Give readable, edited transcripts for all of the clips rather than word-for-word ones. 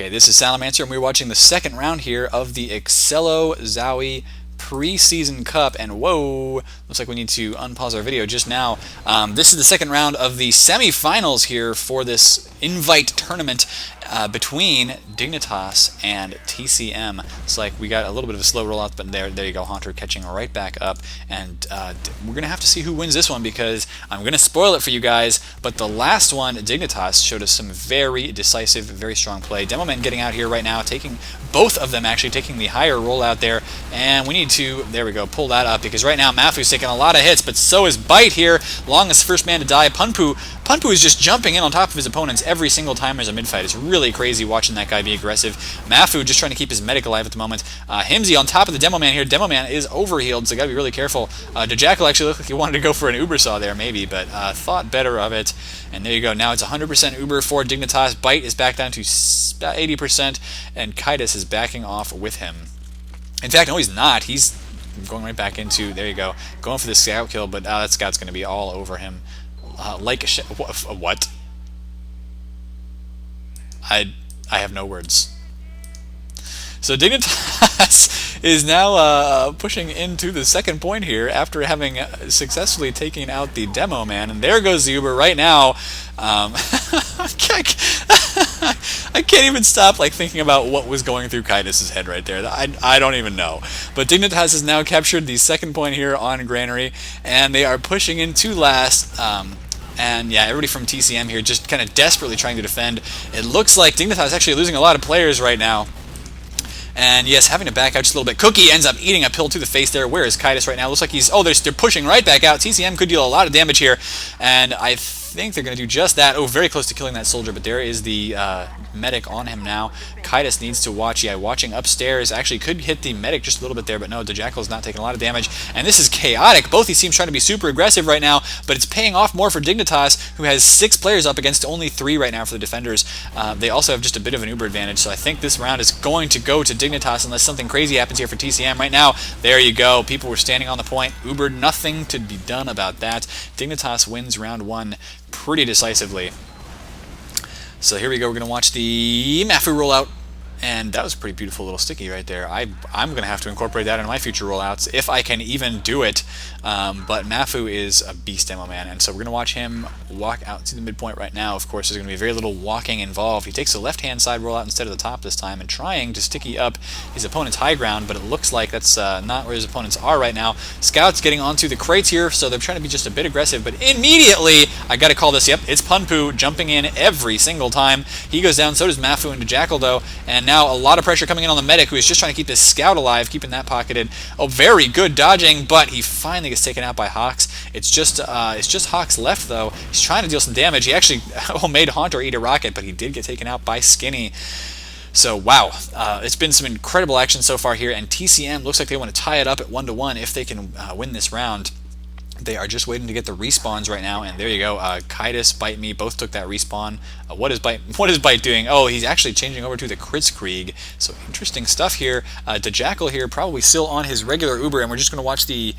Okay, this is Salamancer, and we're watching the second round here of the Excello Zowie Preseason Cup. And whoa, looks like we need to unpause our video just now. This is the second round of the semifinals here for this invite tournament between Dignitas and TCM. It's like we got a little bit of a slow rollout, but there you go, Haunter catching right back up. And we're going to have to see who wins this one, because I'm going to spoil it for you guys, but the last one, Dignitas, showed us some very decisive, very strong play. Demoman getting out here right now, taking both of them, actually taking the higher rollout there, and we need to, there we go, pull that up, because right now Mafu's taking a lot of hits, but so is Bite here. Longest first man to die. Punpu is just jumping in on top of his opponents every single time there's a mid-fight. It's really crazy watching that guy be aggressive. Mafu just trying to keep his medic alive at the moment. Himsy on top of the Demoman here. Demoman is overhealed, so gotta be really careful. Dejackal actually looked like he wanted to go for an Uber Saw there, maybe, but thought better of it. And there you go. Now it's 100% Uber for Dignitas. Bite is back down to about 80%, and Kaitis is backing off with him. In fact, no, he's not. He's going right back into, there you go, going for the scout kill, but that scout's going to be all over him. Like a what? I have no words. So Dignitas is now pushing into the second point here after having successfully taken out the Demo Man, and there goes the Uber right now. I can't even stop thinking about what was going through Kaitis' head right there. I don't even know. But Dignitas has now captured the second point here on Granary, and they are pushing into last. And yeah, everybody from TCM here just kind of desperately trying to defend. It looks like Dignitas is actually losing a lot of players right now. And yes, having to back out just a little bit. Cookie ends up eating a pill to the face there. Where is Kaitis right now? Looks like he's... Oh, they're pushing right back out. TCM could deal a lot of damage here. And I think they're going to do just that. Oh, very close to killing that soldier, but there is the medic on him now. Kaitis needs to watch. Yeah, watching upstairs. Actually could hit the medic just a little bit there, but no, Dejackal is not taking a lot of damage. And this is chaotic. Both these teams trying to be super aggressive right now, but it's paying off more for Dignitas, who has 6 players up against only 3 right now for the defenders. They also have just a bit of an Uber advantage, so I think this round is going to go to Dignitas unless something crazy happens here for TCM. Right now, there you go. People were standing on the point. Uber, nothing to be done about that. Dignitas wins round 1 pretty decisively. So here we go. We're going to watch the Mafu rollout. And that was a pretty beautiful little sticky right there. I'm going to have to incorporate that into my future rollouts if I can even do it. But Mafu is a beast Demo Man, and so we're going to watch him walk out to the midpoint right now. Of course, there's going to be very little walking involved. He takes the left-hand side rollout instead of the top this time, and trying to sticky up his opponent's high ground, but it looks like that's not where his opponents are right now. Scouts getting onto the crates here, so they're trying to be just a bit aggressive, but immediately, I got to call this, yep, it's Punpu jumping in every single time. He goes down, so does Mafu and Dejackal, though, and now a lot of pressure coming in on the medic, who is just trying to keep this scout alive, keeping that pocketed. Oh, very good dodging, but he finally gets taken out by Hawks. It's just Hawks left, though. He's trying to deal some damage. He actually made Haunter eat a rocket, but he did get taken out by Skinny. So, wow. It's been some incredible action so far here, and TCM looks like they want to tie it up at 1-1 if they can win this round. They are just waiting to get the respawns right now, and there you go. Kaitis, Bite Me, both took that respawn. What is Bite doing? Oh, he's actually changing over to the Kritzkrieg. So interesting stuff here. Dejackal here probably still on his regular Uber, and we're just going to watch the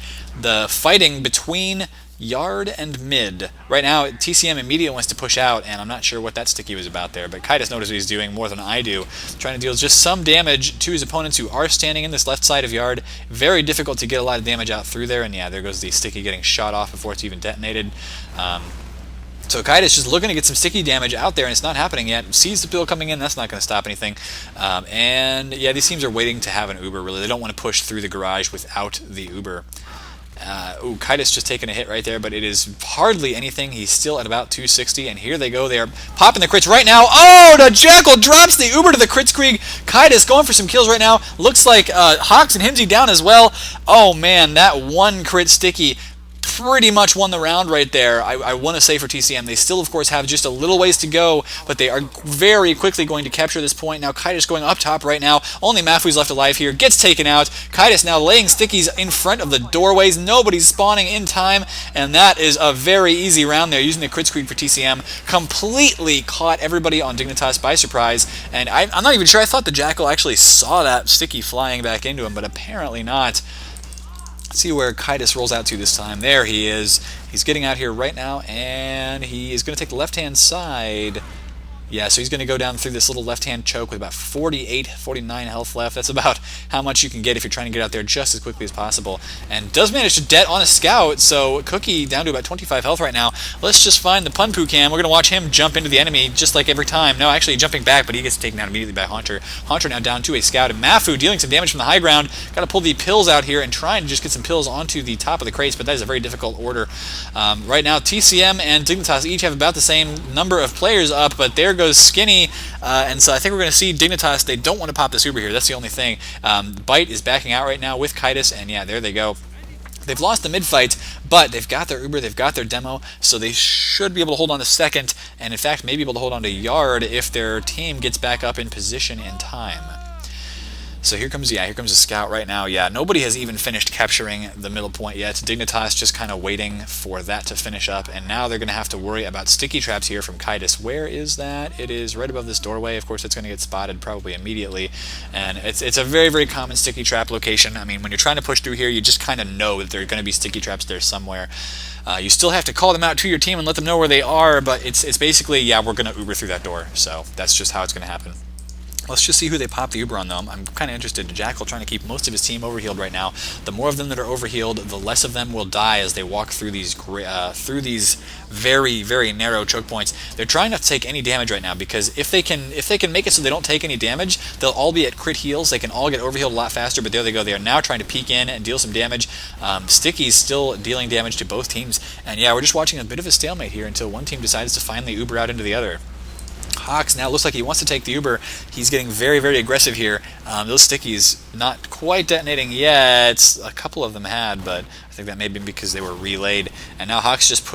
fighting between Yard and mid. Right now, TCM immediately wants to push out, and I'm not sure what that sticky was about there, but Kaitis noticed what he's doing more than I do. Trying to deal just some damage to his opponents who are standing in this left side of Yard. Very difficult to get a lot of damage out through there, and yeah, there goes the sticky getting shot off before it's even detonated. So Kaitis just looking to get some sticky damage out there, and it's not happening yet. Sees the pill coming in, that's not going to stop anything. And yeah, these teams are waiting to have an Uber, really. They don't want to push through the garage without the Uber. Ooh, Kaitis just taking a hit right there, but it is hardly anything. He's still at about 260, and here they go. They are popping the crits right now. Oh, the Jackal drops the Uber to the Kritzkrieg. Kaitis going for some kills right now. Looks like Hawks and Himsy down as well. Oh, man, that one crit sticky pretty much won the round right there. I want to say for TCM, they still, of course, have just a little ways to go, but they are very quickly going to capture this point. Now, Kaitis going up top right now. Only Mafu's left alive here. Gets taken out. Kaitis now laying stickies in front of the doorways. Nobody's spawning in time, and that is a very easy round there, using the Kritzkrieg for TCM. Completely caught everybody on Dignitas by surprise, and I'm not even sure. I thought the Jackal actually saw that sticky flying back into him, but apparently not. Let's see where Kaitis rolls out to this time. There he is. He's getting out here right now, and he is going to take the left-hand side. Yeah, so he's going to go down through this little left-hand choke with about 48, 49 health left. That's about how much you can get if you're trying to get out there just as quickly as possible. And does manage to det on a scout, so Cookie down to about 25 health right now. Let's just find the Punpoo Cam. We're going to watch him jump into the enemy just like every time. No, actually jumping back, but he gets taken down immediately by Haunter. Haunter now down to a scout, and Mafu dealing some damage from the high ground. Got to pull the pills out here and try and just get some pills onto the top of the crates, but that is a very difficult order. Right now, TCM and Dignitas each have about the same number of players up, but there goes Skinny, and so I think we're going to see Dignitas. They don't want to pop this Uber here. That's the only thing. Bite is backing out right now with Kitus, and yeah, there they go. They've lost the mid-fight, but they've got their Uber, they've got their demo, so they should be able to hold on to second, and in fact, may be able to hold on to Yard if their team gets back up in position in time. So here comes a scout right now. Yeah, nobody has even finished capturing the middle point yet. Dignitas just kind of waiting for that to finish up, and now they're going to have to worry about sticky traps here from Kitus. Where is that? It is right above this doorway. Of course, it's going to get spotted probably immediately, and it's a very, very common sticky trap location. I mean, when you're trying to push through here, you just kind of know that there are going to be sticky traps there somewhere. You still have to call them out to your team and let them know where they are, but it's basically, yeah, we're going to Uber through that door. So that's just how it's going to happen. Let's just see who they pop the Uber on, though. I'm kind of interested. Jackal trying to keep most of his team overhealed right now. The more of them that are overhealed, the less of them will die as they walk through these very, very narrow choke points. They're trying not to take any damage right now, because if they can make it so they don't take any damage, they'll all be at crit heals. They can all get overhealed a lot faster, but there they go. They are now trying to peek in and deal some damage. Sticky's still dealing damage to both teams. And yeah, we're just watching a bit of a stalemate here until one team decides to finally Uber out into the other. Hawks now looks like he wants to take the Uber. He's getting very, very aggressive here. Those stickies not quite detonating yet. A couple of them had, but I think that may be because they were relayed. And now Hawks just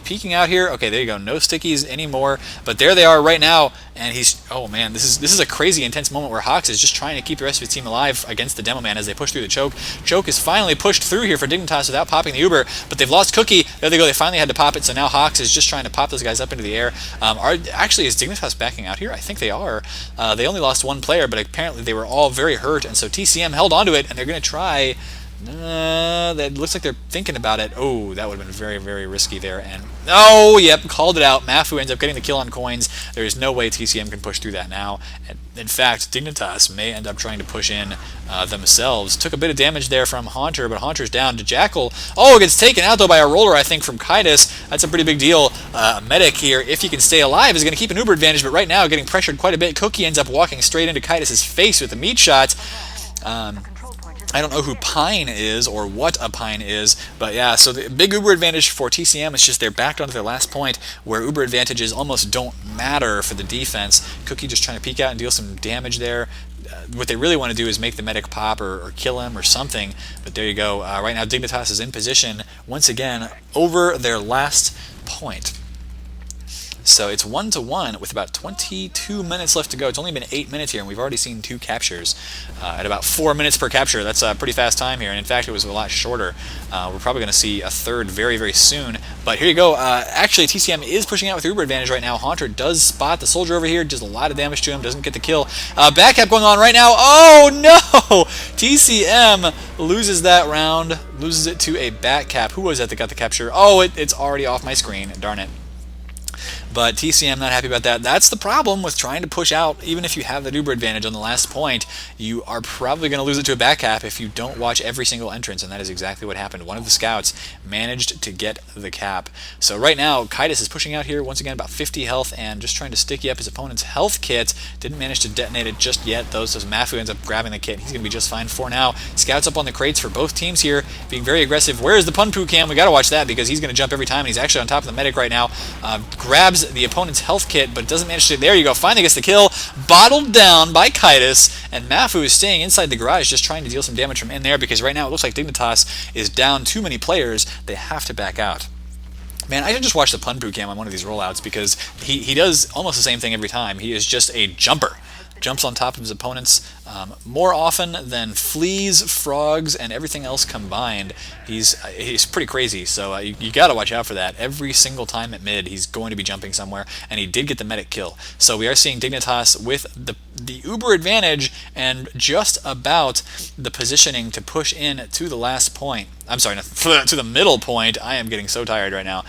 peeking out here. Okay, there you go. No stickies anymore. But there they are right now. And he's, oh man, this is a crazy intense moment where Hawks is just trying to keep the rest of his team alive against the Demo Man as they push through the choke. Choke is finally pushed through here for Dignitas without popping the Uber, but they've lost Cookie. There they go. They finally had to pop it. So now Hawks is just trying to pop those guys up into the air. Actually, is Dignitas backing out here? I think they are. They only lost one player, but apparently they were all very hurt, and so TCM held onto it, and they're going to try. That looks like they're thinking about it. Oh, that would have been very, very risky there. And oh, yep, called it out. Mafu ends up getting the kill on coins. There is no way TCM can push through that now. In fact, Dignitas may end up trying to push in themselves. Took a bit of damage there from Haunter, but Haunter's down to Jackal. Oh, it gets taken out though by a roller, I think, from Kitus. That's a pretty big deal. Medic here, if he can stay alive, is going to keep an Uber advantage, but right now getting pressured quite a bit. Cookie ends up walking straight into Kitus' face with the meat shots. I don't know who Pine is or what a Pine is, but yeah, so the big Uber advantage for TCM is just they're backed onto their last point, where Uber advantages almost don't matter for the defense. Cookie just trying to peek out and deal some damage there. What they really want to do is make the medic pop or kill him or something, but there you go. Right now Dignitas is in position once again over their last point. So it's 1-1 with about 22 minutes left to go. It's only been 8 minutes here, and we've already seen 2 captures at about 4 minutes per capture. That's a pretty fast time here, and in fact, it was a lot shorter. We're probably going to see a third very, very soon. But here you go. Actually, TCM is pushing out with Uber advantage right now. Haunter does spot the soldier over here, does a lot of damage to him, doesn't get the kill. Back-cap going on right now. Oh, no! TCM loses that round, loses it to a back-cap. Who was that got the capture? Oh, it's already off my screen. Darn it. But TCM not happy about that. That's the problem with trying to push out. Even if you have that Uber advantage on the last point, you are probably going to lose it to a back cap if you don't watch every single entrance, and that is exactly what happened. One of the scouts managed to get the cap. So right now, Kitus is pushing out here, once again about 50 health, and just trying to sticky up his opponent's health kit. Didn't manage to detonate it just yet, though, so Mafu ends up grabbing the kit. He's going to be just fine for now. Scouts up on the crates for both teams here, being very aggressive. Where is the Punpoo Cam? We got to watch that, because he's going to jump every time, and he's actually on top of the medic right now. Grabs the opponent's health kit, but doesn't manage to. There you go. Finally gets the kill. Bottled down by Kitus, and Mafu is staying inside the garage, just trying to deal some damage from in there, because right now it looks like Dignitas is down too many players. They have to back out. Man, I should just watch the Punpoo Cam on one of these rollouts, because he does almost the same thing every time. He is just a jumper. Jumps on top of his opponents more often than fleas, frogs, and everything else combined. He's pretty crazy, so you got to watch out for that. Every single time at mid, he's going to be jumping somewhere, and he did get the medic kill. So we are seeing Dignitas with the Uber advantage and just about the positioning to push in to the last point. I'm sorry, to the middle point. I am getting so tired right now.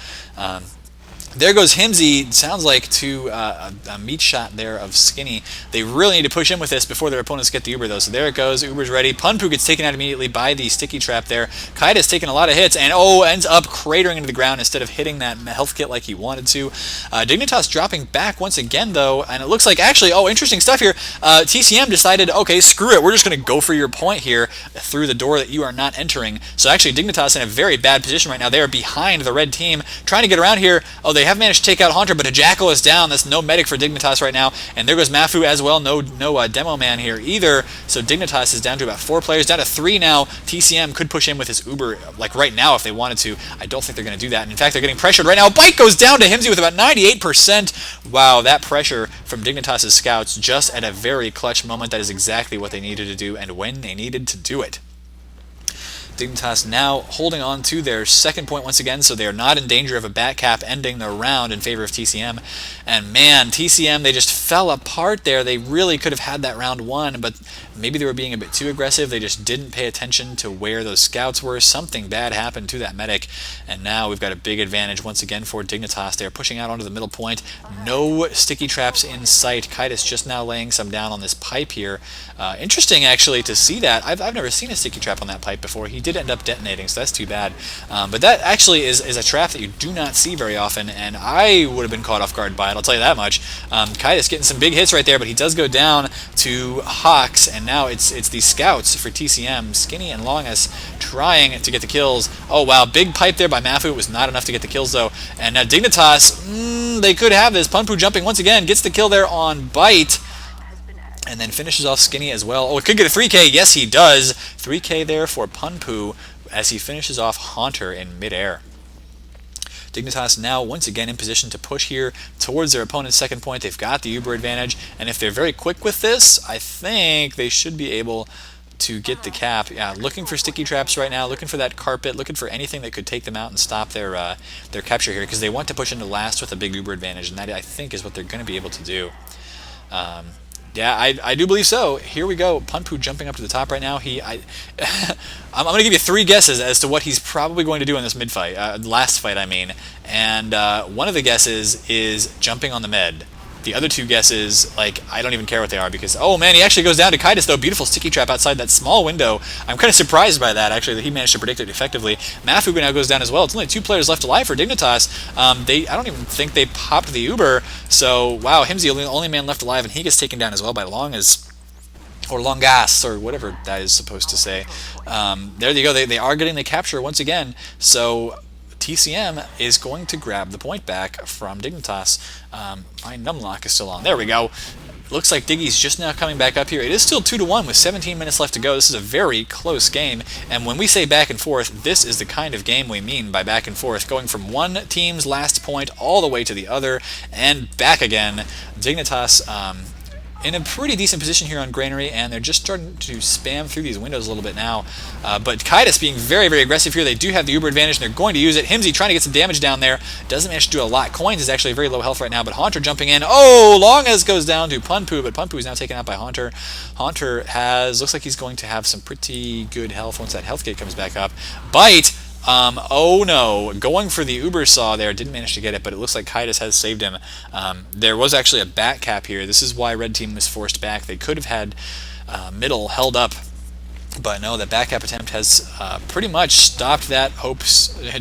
There goes Himsy, sounds like, to a meat shot there of Skinny. They really need to push in with this before their opponents get the Uber, though. So there it goes. Uber's ready. Punpu gets taken out immediately by the sticky trap there. Kaida's taking a lot of hits and, ends up cratering into the ground instead of hitting that health kit like he wanted to. Dignitas dropping back once again, though, and it looks like, actually, interesting stuff here. TCM decided, okay, screw it. We're just going to go for your point here through the door that you are not entering. So actually, Dignitas in a very bad position right now. They are behind the red team, trying to get around here. They have managed to take out Haunter, but a Jackal is down. That's no medic for Dignitas right now. And there goes Mafu as well. No demo man here either. So Dignitas is down to about 4 players, down to 3 now. TCM could push in with his Uber, like right now if they wanted to. I don't think they're going to do that. And in fact, they're getting pressured right now. Bite goes down to Himsy with about 98%. Wow, that pressure from Dignitas' scouts just at a very clutch moment. That is exactly what they needed to do and when they needed to do it. Dignitas now holding on to their second point once again, so they are not in danger of a bat cap ending their round in favor of TCM. And man, TCM, they just fell apart there. They really could have had that round won, but maybe they were being a bit too aggressive. They just didn't pay attention to where those scouts were. Something bad happened to that medic, and now we've got a big advantage once again for Dignitas. They're pushing out onto the middle point. No sticky traps in sight. Kaitis just now laying some down on this pipe here. Interesting, actually, to see that. I've never seen a sticky trap on that pipe before. He did end up detonating, so that's too bad. But that actually is a trap that you do not see very often, and I would have been caught off guard by it, I'll tell you that much. Kaitis getting some big hits right there, but he does go down to Hawks, and now it's the scouts for TCM. Skinny and Longus trying to get the kills. Oh, wow, big pipe there by Mafu. It was not enough to get the kills, though. And now Dignitas, they could have this. Punpu jumping once again, gets the kill there on Bite, and then finishes off Skinny as well. Oh, it could get a 3K. Yes, he does. 3K there for Punpu as he finishes off Haunter in midair. Dignitas now once again in position to push here towards their opponent's second point. They've got the Uber advantage, and if they're very quick with this, I think they should be able to get the cap. Yeah, looking for sticky traps right now, looking for that carpet, looking for anything that could take them out and stop their capture here, because they want to push into last with a big Uber advantage, and that, I think, is what they're going to be able to do. Yeah, I do believe so. Here we go. Punpu jumping up to the top right now. I'm going to give you 3 guesses as to what he's probably going to do in this mid-fight. Last fight, I mean. And one of the guesses is jumping on the med. The other 2 guesses, like, I don't even care what they are, because, oh man, he actually goes down to Kaitis, though. Beautiful sticky trap outside that small window. I'm kind of surprised by that, actually, that he managed to predict it effectively. Mafuga now goes down as well. It's only 2 players left alive for Dignitas. I don't even think they popped the Uber, so, wow, Himsy, the only man left alive, and he gets taken down as well by Longas, or Longas, or whatever that is supposed to say. There you go. They are getting the capture once again, so TCM is going to grab the point back from Dignitas. My numlock is still on. There we go. Looks like Diggy's just now coming back up here. It is still 2-1 with 17 minutes left to go. This is a very close game, and when we say back and forth, this is the kind of game we mean by back and forth, going from one team's last point all the way to the other and back again. Dignitas in a pretty decent position here on Granary, and they're just starting to spam through these windows a little bit now. But Kaitis being very, very aggressive here. They do have the Uber advantage, and they're going to use it. Himsy trying to get some damage down there. Doesn't manage to do a lot. Coins is actually very low health right now, but Haunter jumping in. Oh, Longas goes down to Punpu, but Punpu is now taken out by Haunter. Haunter looks like he's going to have some pretty good health once that health gate comes back up. Bite! Oh no, going for the Uber saw there, didn't manage to get it, but it looks like Kaitis has saved him. There was actually a bat cap here. This is why red team was forced back. They could have had middle held up, but no, the back cap attempt has pretty much stopped that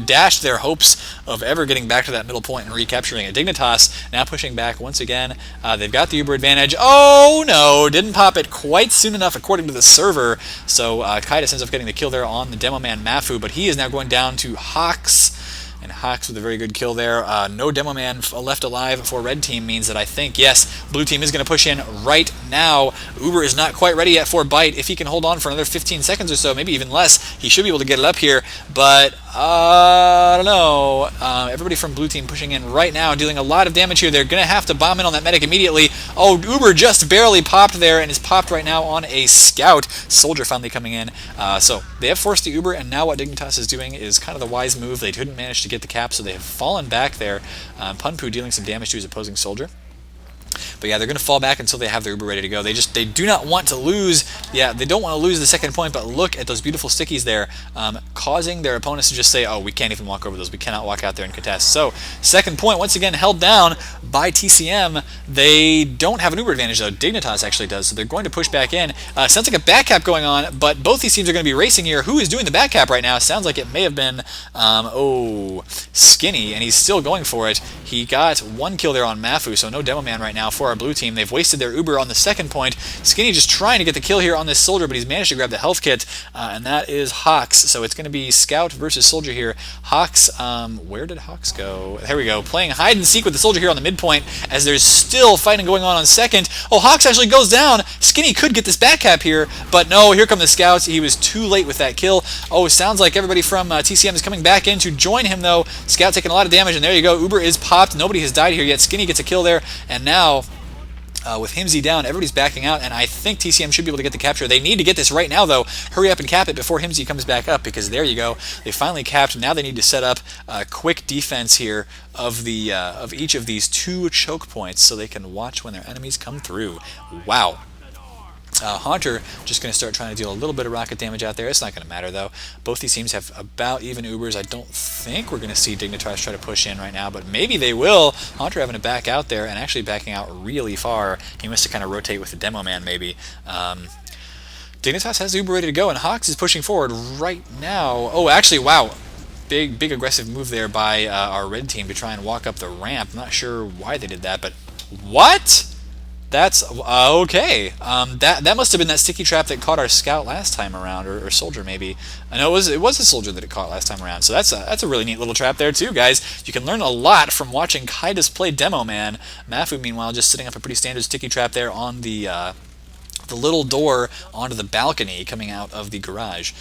dashed their hopes of ever getting back to that middle point and recapturing it. Dignitas now pushing back once again. They've got the Uber advantage. Oh no, didn't pop it quite soon enough according to the server, so Kaitis ends up getting the kill there on the demo man Mafu, but he is now going down to Hawks. And Hawks with a very good kill there. No demo man left alive for red team means that I think, yes, blue team is going to push in right now. Uber is not quite ready yet for Bite. If he can hold on for another 15 seconds or so, maybe even less, he should be able to get it up here. But I don't know. Everybody from blue team pushing in right now, dealing a lot of damage here. They're going to have to bomb in on that medic immediately. Oh, Uber just barely popped there and is popped right now on a scout. Soldier finally coming in. So they have forced the Uber, and now what Dignitas is doing is kind of the wise move. They couldn't manage to get the cap, so they have fallen back there. Punpu dealing some damage to his opposing soldier. But yeah, they're going to fall back until they have their Uber ready to go. They do not want to lose. Yeah, they don't want to lose the second point. But look at those beautiful stickies there, causing their opponents to just say, "Oh, we can't even walk over those. We cannot walk out there and contest." So second point once again held down by TCM. They don't have an Uber advantage though. Dignitas actually does. So they're going to push back in. Sounds like a back cap going on, but both these teams are going to be racing here. Who is doing the back cap right now? Sounds like it may have been Skinny, and he's still going for it. He got one kill there on Mafu, so no demo man right now for our blue team. They've wasted their Uber on the second point. Skinny just trying to get the kill here on this soldier, but he's managed to grab the health kit, and that is Hawks. So it's going to be Scout versus Soldier here. Hawks, where did Hawks go? There we go. Playing hide and seek with the Soldier here on the midpoint as there's still fighting going on second. Oh, Hawks actually goes down. Skinny could get this back cap here, but no, here come the Scouts. He was too late with that kill. Oh, sounds like everybody from TCM is coming back in to join him though. Scout taking a lot of damage, and there you go. Uber is popped. Nobody has died here yet. Skinny gets a kill there, and now with Himsy down, everybody's backing out, and I think TCM should be able to get the capture. They need to get this right now, though. Hurry up and cap it before Himsy comes back up, because there you go. They finally capped. Now they need to set up a quick defense here of each of these two choke points so they can watch when their enemies come through. Wow. Haunter just going to start trying to deal a little bit of rocket damage out there. It's not going to matter, though. Both these teams have about even Ubers. I don't think we're going to see Dignitas try to push in right now, but maybe they will. Haunter having to back out there and actually backing out really far. He must have kind of rotate with the demo man, maybe. Dignitas has the Uber ready to go, and Hawks is pushing forward right now. Oh, actually, wow. Big aggressive move there by our red team to try and walk up the ramp. I'm not sure why they did that, but what? That's okay. That must have been that sticky trap that caught our Scout last time around, or Soldier maybe. I know it was a Soldier that it caught last time around. So that's a really neat little trap there too, guys. You can learn a lot from watching Kaidas play Demo Man. Mafu, meanwhile, just setting up a pretty standard sticky trap there on the little door onto the balcony coming out of the garage.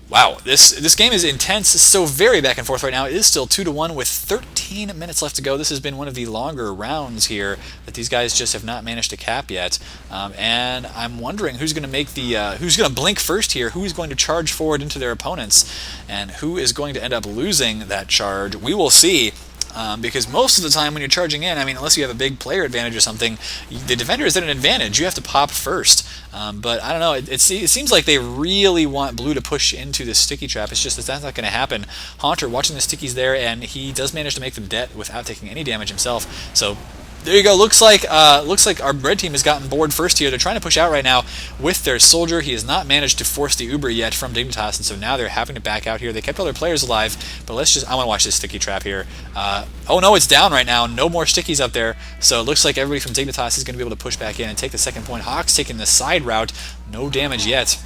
Wow, this game is intense. It's so very back and forth right now. It is still 2-1 with 13 minutes left to go. This has been one of the longer rounds here that these guys just have not managed to cap yet. And I'm wondering who's going to make who's going to blink first here, who is going to charge forward into their opponents, and who is going to end up losing that charge. We will see. Because most of the time when you're charging in, I mean, unless you have a big player advantage or something, the defender is at an advantage. You have to pop first. But I don't know. It seems like they really want blue to push into this sticky trap. It's just that's not going to happen. Haunter watching the stickies there, and he does manage to make them dead without taking any damage himself. So there you go. Looks like our red team has gotten bored first here. They're trying to push out right now with their Soldier. He has not managed to force the Uber yet from Dignitas, and so now they're having to back out here. They kept all their players alive, but I want to watch this sticky trap here. Oh no, it's down right now. No more stickies up there. So it looks like everybody from Dignitas is going to be able to push back in and take the second point. Hawks taking the side route. No damage yet.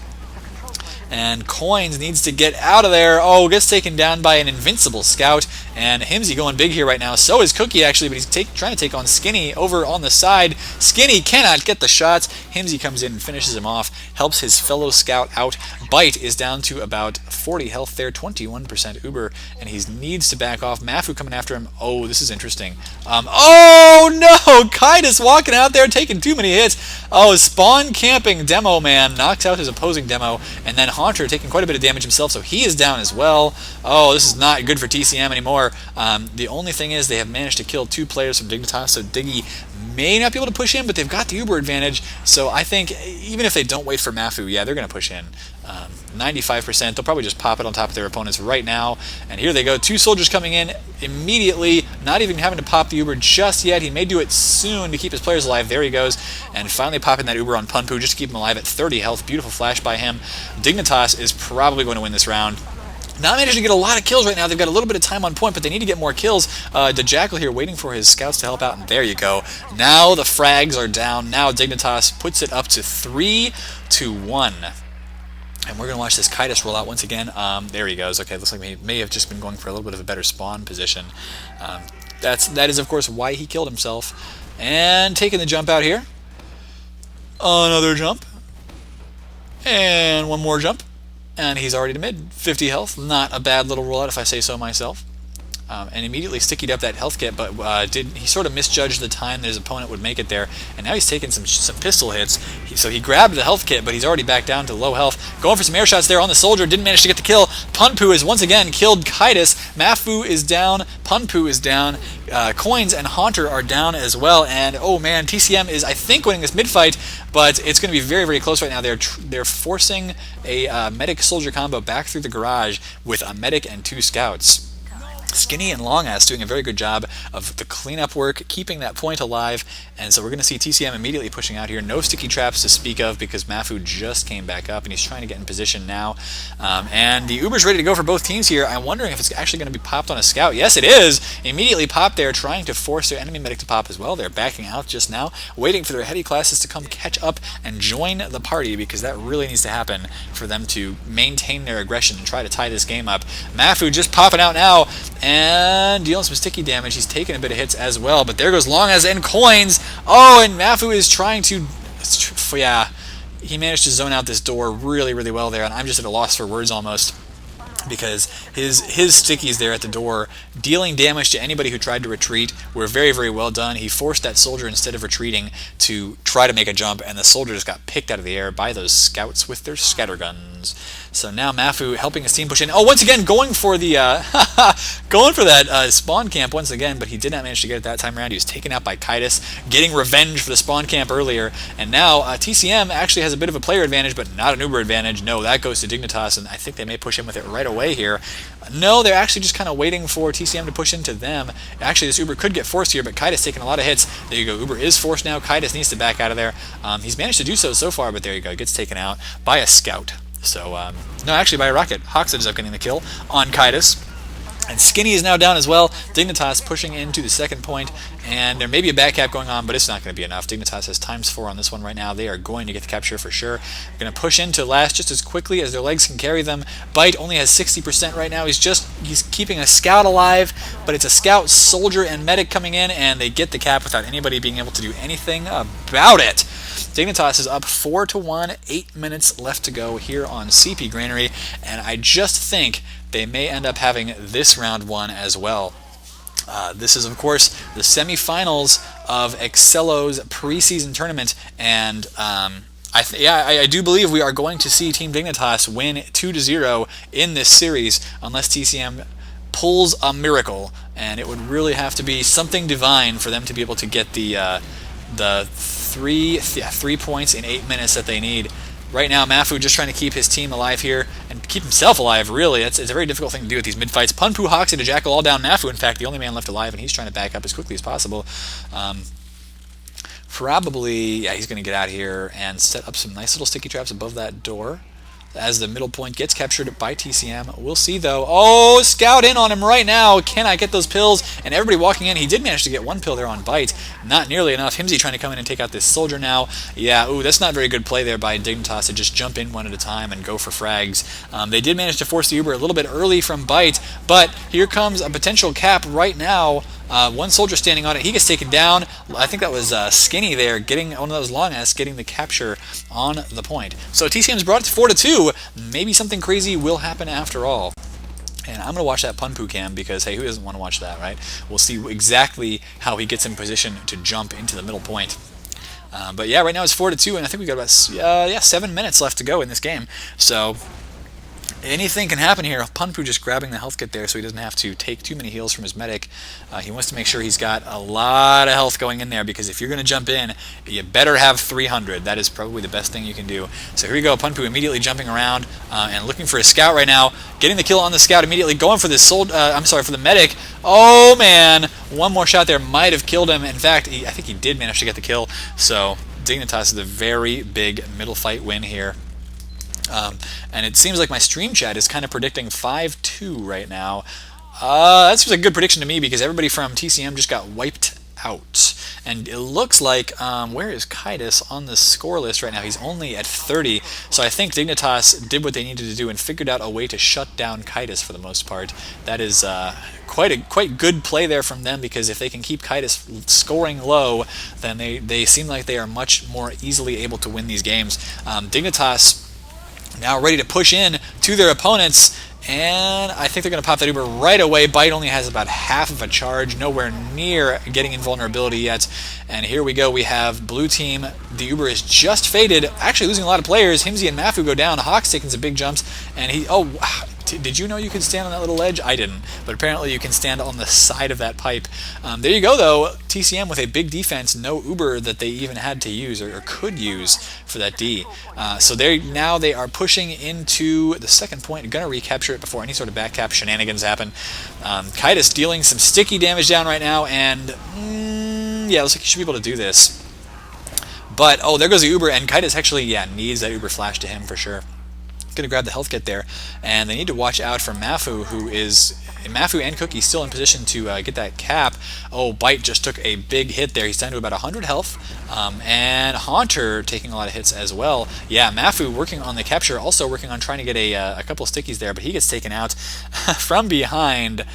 And Coins needs to get out of there. Oh, gets taken down by an invincible Scout. And Himsy going big here right now. So is Cookie, actually, but he's trying to take on Skinny over on the side. Skinny cannot get the shots. Himsy comes in and finishes him off. Helps his fellow Scout out. Bite is down to about 40 health there. 21% Uber. And he needs to back off. Mafu coming after him. Oh, this is interesting. Oh, no! Kaidas walking out there taking too many hits. Oh, spawn camping Demo Man knocks out his opposing Demo. And then Haunter taking quite a bit of damage himself, so he is down as well. Oh, this is not good for TCM anymore. The only thing is they have managed to kill 2 players from Dignitas, so Diggy may not be able to push in, but they've got the Uber advantage, so I think even if they don't wait for Mafu, yeah, they're going to push in. 95%. They'll probably just pop it on top of their opponents right now. And here they go. 2 soldiers coming in immediately, not even having to pop the Uber just yet. He may do it soon to keep his players alive. There he goes. And finally popping that Uber on Punpu just to keep him alive at 30 health. Beautiful flash by him. Dignitas is probably going to win this round. Not managing to get a lot of kills right now. They've got a little bit of time on point, but they need to get more kills. The Jackal here waiting for his scouts to help out, and there you go. Now the frags are down. Now Dignitas puts it up to 3-1. And we're going to watch this Kaidas roll out once again. There he goes. Okay, looks like he may have just been going for a little bit of a better spawn position. That is, of course, why he killed himself. And taking the jump out here. Another jump. And one more jump. And he's already to mid. 50 health. Not a bad little rollout, if I say so myself. And immediately stickied up that health kit, but he sort of misjudged the time that his opponent would make it there, and now he's taking some pistol hits. So he grabbed the health kit, but he's already back down to low health. Going for some air shots there on the soldier, didn't manage to get the kill. Punpu has once again killed Kaidas. Mafu is down, Punpu is down, Coins and Haunter are down as well, and oh man, TCM is, I think, winning this mid-fight, but it's going to be very, very close right now. They're forcing a medic-soldier combo back through the garage with a medic and 2 scouts. Skinny and Longass doing a very good job of the cleanup work, keeping that point alive, and so we're going to see TCM immediately pushing out here. No sticky traps to speak of because Mafu just came back up, and he's trying to get in position now. And the Uber's ready to go for both teams here. I'm wondering if it's actually going to be popped on a scout. Yes, it is! Immediately popped there, trying to force their enemy medic to pop as well. They're backing out just now, waiting for their heavy classes to come catch up and join the party, because that really needs to happen for them to maintain their aggression and try to tie this game up. Mafu just popping out now, and dealing some sticky damage. He's taking a bit of hits as well, but there goes Longass and Coins. Oh, and Mafu is trying to... Yeah, he managed to zone out this door really, really well there, and I'm just at a loss for words almost, because his stickies there at the door, dealing damage to anybody who tried to retreat, were very, very well done. He forced that soldier, instead of retreating, to try to make a jump, and the soldier just got picked out of the air by those scouts with their scatterguns. So now Mafu helping his team push in. Oh, once again, going for the going for that spawn camp once again, but he did not manage to get it that time around. He was taken out by Kitus, getting revenge for the spawn camp earlier, and now TCM actually has a bit of a player advantage, but not an Uber advantage. No, that goes to Dignitas, and I think they may push in with it right away here. No, they're actually just kind of waiting for TCM to push into them. Actually, this Uber could get forced here, but Kitus taking a lot of hits. There you go, Uber is forced now. Kitus needs to back out of there. He's managed to do so far, but there you go, gets taken out by a scout. So, no, actually by a rocket. Hawks ends up getting the kill on Kitus. And Skinny is now down as well. Dignitas pushing into the second point, and there may be a back cap going on, but it's not going to be enough. Dignitas has ×4 on this one right now. They are going to get the capture for sure. They're going to push into last just as quickly as their legs can carry them. Bite only has 60% right now. He's keeping a scout alive, but it's a scout, soldier, and medic coming in, and they get the cap without anybody being able to do anything about it. Dignitas is up 4-1, 8 minutes left to go here on CP Granary, and I just think they may end up having this round won as well. This is, of course, the semifinals of Excello's preseason tournament, and I do believe we are going to see Team Dignitas win 2-0 in this series, unless TCM pulls a miracle, and it would really have to be something divine for them to be able to get the 3 points in 8 minutes that they need. Right now, Mafu just trying to keep his team alive here, and keep himself alive, really. It's a very difficult thing to do with these mid-fights. Punpu, Hawks, and a Jackal all down. Mafu, in fact, the only man left alive, and he's trying to back up as quickly as possible. Probably, yeah, he's going to get out here and set up some nice little sticky traps above that door as the middle point gets captured by TCM. We'll see, though. Oh, scout in on him right now. Can I get those pills? And everybody walking in. He did manage to get 1 pill there on Bite. Not nearly enough. Himsy trying to come in and take out this soldier now. Yeah, ooh, that's not very good play there by Dignitas to just jump in one at a time and go for frags. They did manage to force the Uber a little bit early from Bite, but here comes a potential cap right now. One soldier standing on it. He gets taken down. I think that was Skinny there, getting one of those Longass, getting the capture on the point. So TCM's brought it to 4-2. Maybe something crazy will happen after all. And I'm going to watch that Punpu cam because, hey, who doesn't want to watch that, right? We'll see exactly how he gets in position to jump into the middle point. But yeah, right now it's 4-2, and I think we got about 7 minutes left to go in this game. So anything can happen here. Punpu just grabbing the health kit there so he doesn't have to take too many heals from his medic. He wants to make sure he's got a lot of health going in there, because if you're going to jump in, you better have 300. That is probably the best thing you can do. So here we go. Punpu immediately jumping around and looking for a scout right now. Getting the kill on the scout immediately. Going for this for the medic. Oh, man. One more shot there might have killed him. In fact, I think he did manage to get the kill. So Dignitas is a very big middle fight win here. And it seems like my stream chat is kind of predicting 5-2 right now. That's a good prediction to me, because everybody from TCM just got wiped out. And it looks like, where is Kitus on the score list right now? He's only at 30, so I think Dignitas did what they needed to do and figured out a way to shut down Kitus for the most part. That is quite good play there from them, because if they can keep Kitus scoring low, then they seem like they are much more easily able to win these games. Dignitas now ready to push in to their opponents, and I think they're going to pop that Uber right away. Bite only has about half of a charge, nowhere near getting invulnerability yet. And here we go. We have blue team. The Uber is just faded, actually losing a lot of players. Himsy and Mafu go down. Hawks taking some big jumps, and Did you know you could stand on that little ledge? I didn't, but apparently you can stand on the side of that pipe. There you go, though. TCM with a big defense, no Uber that they even had to use or could use for that D. So now they are pushing into the second point. Gonna recapture it before any sort of back cap shenanigans happen. Kitus dealing some sticky damage down right now, and yeah, looks like he should be able to do this. But, oh, there goes the Uber, and Kitus actually, yeah, needs that Uber flash to him for sure. Going to grab the health kit there, and they need to watch out for Mafu, Mafu and Cookie still in position to get that cap. Oh, Bite just took a big hit there. He's down to about 100 health, and Haunter taking a lot of hits as well. Yeah, Mafu working on the capture, also working on trying to get a couple of stickies there, but he gets taken out from behind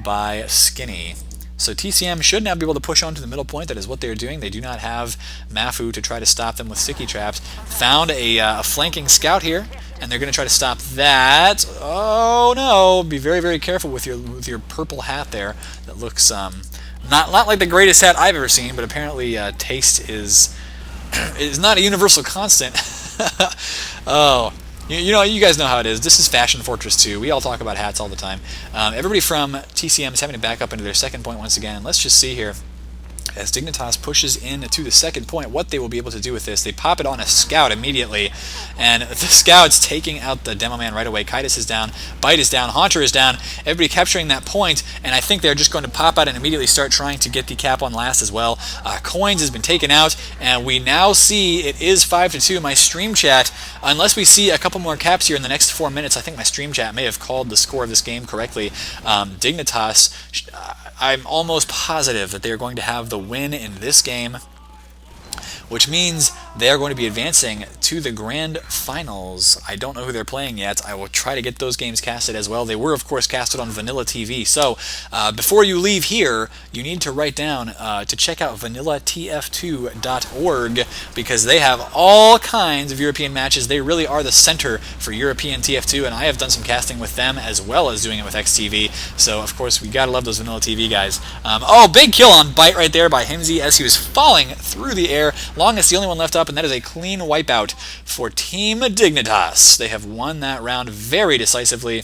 by Skinny. So TCM should now be able to push on to the middle point. That is what they're doing. They do not have Mafu to try to stop them with sticky traps. Found a flanking scout here, and they're going to try to stop that. Oh no! Be very, very careful with your purple hat there. That looks not like the greatest hat I've ever seen, but apparently taste is not a universal constant. Oh. You guys know how it is. This is Fashion Fortress 2. We all talk about hats all the time. Everybody from TCM is having to back up into their second point once again. Let's just see here. As Dignitas pushes in to the second point, what they will be able to do with this. They pop it on a scout immediately, and the scout's taking out the demo man right away. Kitus is down, Bite is down, Haunter is down, everybody capturing that point, and I think they're just going to pop out and immediately start trying to get the cap on last as well. Coins has been taken out, and we now see it is 5-2. My stream chat, unless we see a couple more caps here in the next 4 minutes, I think my stream chat may have called the score of this game correctly. Dignitas, I'm almost positive that they are going to have the win in this game, which means they are going to be advancing to the grand finals. I don't know who they're playing yet. I will try to get those games casted as well. They were, of course, casted on Vanilla TV. So before you leave here, you need to write down to check out vanillatf2.org, because they have all kinds of European matches. They really are the center for European TF2, and I have done some casting with them as well as doing it with XTV. So, of course, we got to love those Vanilla TV guys. Oh, big kill on Bite right there by Himsy as he was falling through the air. Long is the only one left up, and that is a clean wipeout for Team Dignitas. They have won that round very decisively,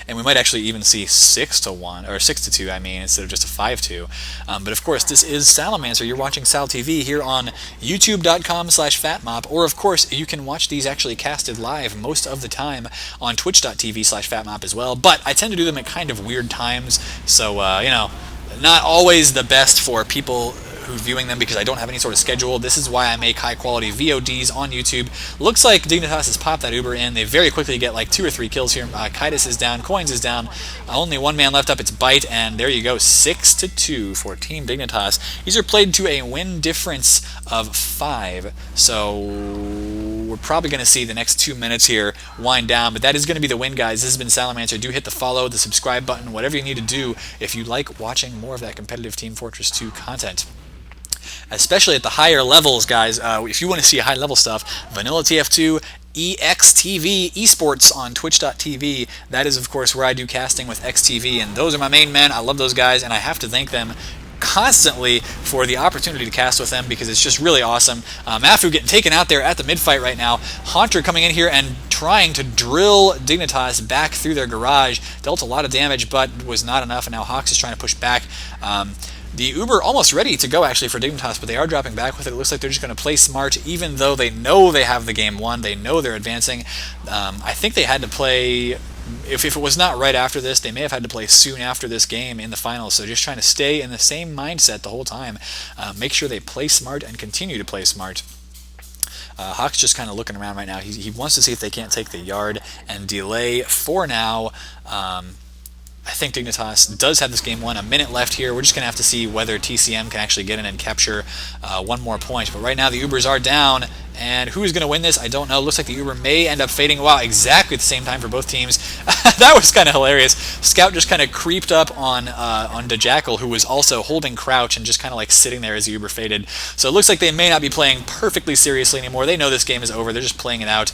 and we might actually even see 6-1 or 6-2. I mean, instead of just a 5-2. But of course, this is Salamancer. You're watching SalTV here on YouTube.com/FatMop, or of course, you can watch these actually casted live most of the time on Twitch.tv/FatMop as well. But I tend to do them at kind of weird times, so not always the best for people who viewing them, because I don't have any sort of schedule. This is why I make high quality VODs on YouTube. Looks like Dignitas has popped that Uber in. They very quickly get like 2 or 3 kills here. Kitus is down, Coins is down, only one man left up. It's Bite, and there you go, 6-2 for Team Dignitas. These are played to a win difference of 5, so we're probably going to see the next 2 minutes here wind down, but that is going to be the win, guys. This has been Salamancer. Do hit the follow, the subscribe button, whatever you need to do if you like watching more of that competitive Team Fortress 2 content. Especially at the higher levels, guys. If you want to see high level stuff, Vanilla TF2, EXTV Esports on Twitch.tv. That is, of course, where I do casting with XTV, and those are my main men. I love those guys, and I have to thank them constantly for the opportunity to cast with them, because it's just really awesome. Mafu getting taken out there at the mid-fight right now. Haunter coming in here and trying to drill Dignitas back through their garage. Dealt a lot of damage, but was not enough, and now Hawks is trying to push back. The Uber almost ready to go, actually, for Dignitas, but they are dropping back with it. It looks like they're just going to play smart, even though they know they have the game won. They know they're advancing. I think they had to play, if it was not right after this, they may have had to play soon after this game in the finals. So just trying to stay in the same mindset the whole time. Make sure they play smart and continue to play smart. Hawk's just kind of looking around right now. He wants to see if they can't take the yard and delay for now. I think Dignitas does have this game won. A minute left here. We're just going to have to see whether TCM can actually get in and capture one more point. But right now the Ubers are down, and who's going to win this? I don't know. Looks like the Uber may end up fading. Wow, exactly at the same time for both teams. That was kind of hilarious. Scout just kind of creeped up on the Jackal, who was also holding crouch and just kind of like sitting there as the Uber faded. So it looks like they may not be playing perfectly seriously anymore. They know this game is over. They're just playing it out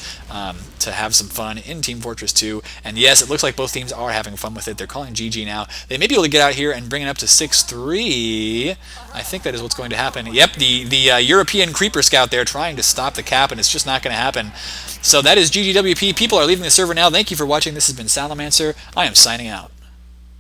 to have some fun in Team Fortress 2. And yes, it looks like both teams are having fun with it. They're calling GG now. They may be able to get out here and bring it up to 6-3. I think that is what's going to happen. Yep, the European Creeper Scout there trying to stop stop the cap, and it's just not going to happen. So that is GGWP. People are leaving the server now. Thank you for watching. This has been Salamancer. I am signing out.